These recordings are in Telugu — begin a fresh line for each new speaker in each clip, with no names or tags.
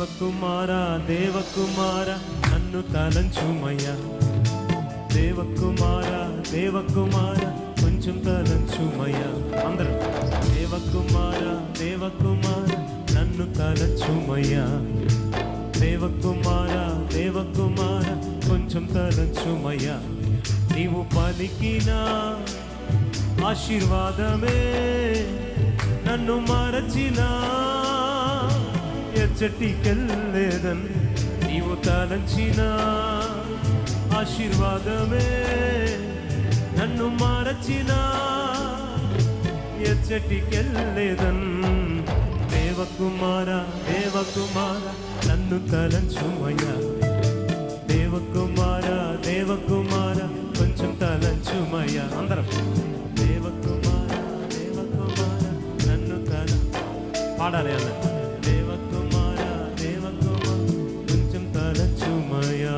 దేవకుమారా దేవకుమారా నన్ను తలంచుమయ్యా. దేవకుమారా దేవకుమారా కొంచెం తలంచుమయ్యా. అందరూ దేవకుమారా దేవకుమారా నన్ను తలంచుమయ్యా. దేవకుమారా దేవకుమారా కొంచెం తలంచుమయ్యా. నీవు పలికిన ఆశీర్వాదమే నన్ను మరచినా ఎచ్చటికెళ్ళేదన్. నీవు తలంచిన ఆశీర్వాదమే నన్ను మరచిన ఎచ్చటికెళ్ళేదన్. దేవకుమారా దేవకుమారా నన్ను తలంచుమయ్యా. దేవకుమారా దేవకుమారా కొంచెం తలంచుమయ్యా. అందరం దేవకుమారా దేవకుమారా నన్ను పాడాలి అన్న. దేవకుమారా దేవకుమారా కొంచెం తలంచుమయ్యా.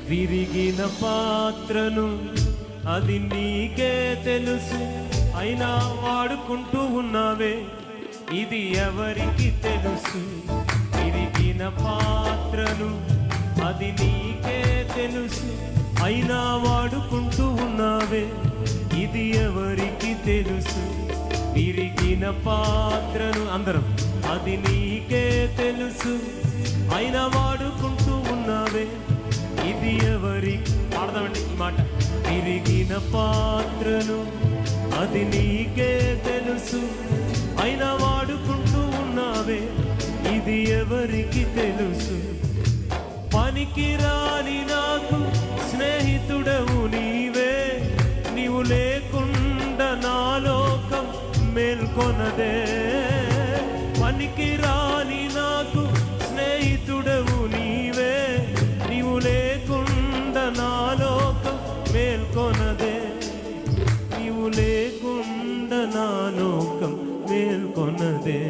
విరిగిన పాత్రను అది నీకే తెలుసు, అయినా వాడుకుంటూ ఉన్నావే, ఇది ఎవరికి తెలుసు. విరిగిన పాత్రను అది నీకే తెలుసు, అయినా వాడుకుంటూ ఉన్నావే, ఇది ఎవరికి తెలుసు. విరిగిన పాత్రను అందరం అది నీకే తెలుసు, అయినా వాడుకుంటూ ఉన్నావే, ఇది ఎవరికి. ఆడదామండి ఈ మాట. విరిగిన పాత్రను అది నీకే తెలుసు, అయినా వాడుకుంటూ ఉన్నావే, ఇది ఎవరికి తెలుసు. పనికిరాని నాకు స్నేహితుడవు నీవే, నీవు లేకుండా నా లోకం మేల్కొనదే. పనికిరాని నాకు స్నేహితుడవు నీవే, నీవు లేకుండా నా లోకం మేల్కొనదే. నీవు లేకుండా నా లోకం మేల్కొనదే.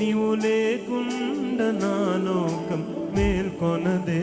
నీవు లేకుండా నా లోకం మేల్కొనదే.